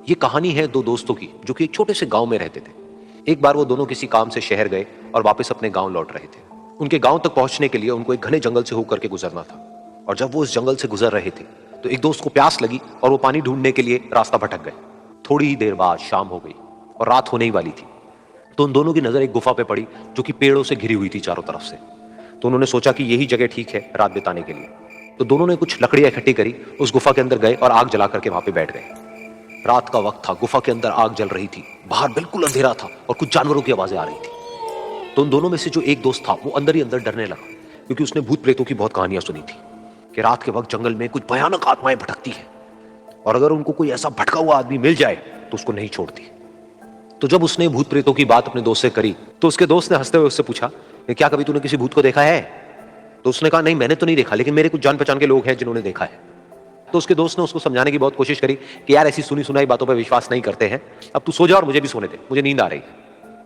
ये कहानी है दो दोस्तों की जो कि एक छोटे से गांव में रहते थे। एक बार वो दोनों किसी काम से शहर गए और वापस अपने गांव लौट रहे थे। उनके गांव तक पहुंचने के लिए उनको एक घने जंगल से होकर के गुजरना था और जब वो उस जंगल से गुजर रहे थे तो एक दोस्त को प्यास लगी और वो पानी ढूंढने के लिए रास्ता भटक गए। थोड़ी ही देर बाद शाम हो गई और रात होने ही वाली थी। तो उन दोनों की नजर एक गुफा पे पड़ी जो कि पेड़ों से घिरी हुई थी चारों तरफ से। तो उन्होंने सोचा कि यही जगह ठीक है रात बिताने के लिए। तो दोनों ने कुछ लकड़ियां इकट्ठी करी, उस गुफा के अंदर गए और आग जला करके वहां पे बैठ गए। रात का वक्त था, गुफा के अंदर आग जल रही थी, बाहर बिल्कुल अंधेरा था और कुछ जानवरों की आवाजें आ रही थी। तो उन दोनों में से जो एक दोस्त था वो अंदर ही अंदर डरने लगा, क्योंकि उसने भूत प्रेतों की बहुत कहानियां सुनी थी कि रात के वक्त जंगल में कुछ भयानक आत्माएं भटकती हैं और अगर उनको कोई ऐसा भटका हुआ आदमी मिल जाए तो उसको नहीं छोड़ती। तो जब उसने भूत प्रेतों की बात अपने दोस्त से करी तो उसके दोस्त ने हंसते हुए उससे पूछा कि क्या कभी तूने किसी भूत को देखा है? तो उसने कहा नहीं, मैंने तो नहीं देखा, लेकिन मेरे कुछ जान पहचान के लोग हैं जिन्होंने देखा है। तो उसके दोस्त ने उसको समझाने की बहुत कोशिश करी कि यार ऐसी सुनी सुनाई बातों पर विश्वास नहीं करते हैं, अब तू सो जा और मुझे भी सोने दे, मुझे नींद आ रही है।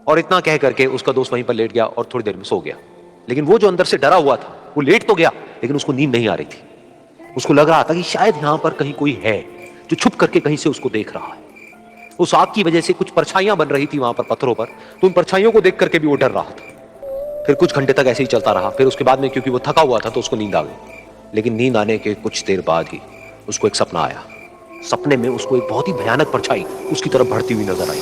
और इतना कह करके उसका दोस्त वहीं पर लेट गया और थोड़ी देर में सो गया। लेकिन वो जो अंदर से डरा हुआ था वो लेट तो गया, लेकिन उसको नींद नहीं आ रही थी। उसको लग रहा था कि शायद यहां पर कहीं कोई है जो छुप करके कहीं से उसको देख रहा है। उस आग की वजह से कुछ परछाइयां बन रही थी वहां पर पत्थरों पर, तो उन परछाइयों को देख करके भी वो डर रहा था। फिर कुछ घंटे तक ऐसे ही चलता रहा। फिर उसके बाद में क्योंकि वो थका हुआ था तो उसको नींद आ गई। लेकिन नींद आने के कुछ देर बाद ही उसको एक सपना आया। सपने में उसको एक बहुत ही भयानक परछाई उसकी तरफ बढ़ती हुई नजर आई।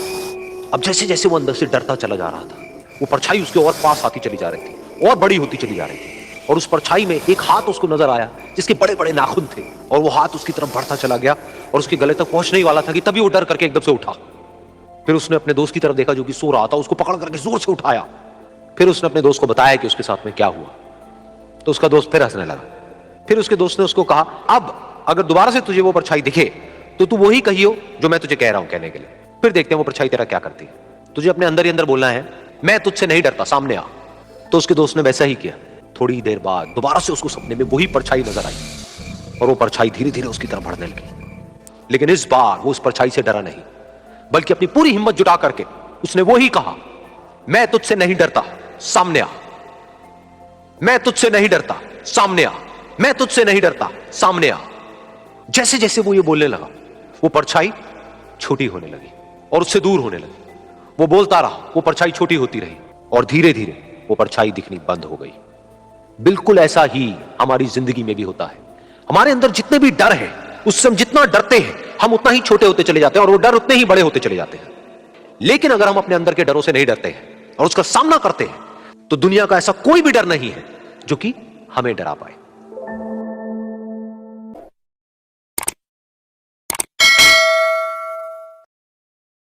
अब जैसे जैसे वो अंदर से डरता चला जा रहा था, वो परछाई उसके और पास आती चली जा रही थी और बड़ी होती चली जा रही थी। और उस परछाई में एक हाथ उसको नजर आया जिसके बड़े बड़े नाखून थे, और वो हाथ उसकी तरफ बढ़ता चला गया और उसके गले तक पहुंचने ही वाला था कि तभी वो डर करके एकदम से उठा। फिर उसने अपने दोस्त की तरफ देखा जो कि सो रहा था, उसको पकड़ करके जोर से उठाया। फिर उसने अपने दोस्त को बताया कि उसके साथ में क्या हुआ। तो उसका दोस्त फिर हंसने लगा। फिर उसके दोस्त ने उसको कहा, अब अगर दोबारा से तुझे वो परछाई दिखे तो तू वही कहियो जो मैं तुझे कह रहा हूं कहने के लिए। फिर देखते हैं वो परछाई तेरा क्या करती है। तुझे अपने अंदर ही अंदर बोलना है, मैं तुझसे नहीं डरता, सामने आ। तो उसके दोस्त ने वैसा ही किया। थोड़ी देर बाद दोबारा से उसको सपने में वही परछाई नजर आई और वो परछाई धीरे धीरे उसकी तरफ बढ़ने लगी। लेकिन इस बार वो उस परछाई से डरा नहीं, बल्कि अपनी पूरी हिम्मत जुटा करके उसने वही कहा, मैं तुझसे नहीं डरता, सामने आ। मैं तुझसे नहीं डरता, सामने आ। मैं तुझसे नहीं डरता, सामने आ। जैसे जैसे वो ये बोलने लगा वो परछाई छोटी होने लगी और उससे दूर होने लगी। वो बोलता रहा, वो परछाई छोटी होती रही और धीरे धीरे वो परछाई दिखनी बंद हो गई। बिल्कुल ऐसा ही हमारी जिंदगी में भी होता है। हमारे अंदर जितने भी डर है, उससे हम जितना डरते हैं हम उतना ही छोटे होते चले जाते हैं और वो डर उतने ही बड़े होते चले जाते हैं। लेकिन अगर हम अपने अंदर के डरों से नहीं डरते हैं और उसका सामना करते हैं तो दुनिया का ऐसा कोई भी डर नहीं है जो कि हमें डरा पाए।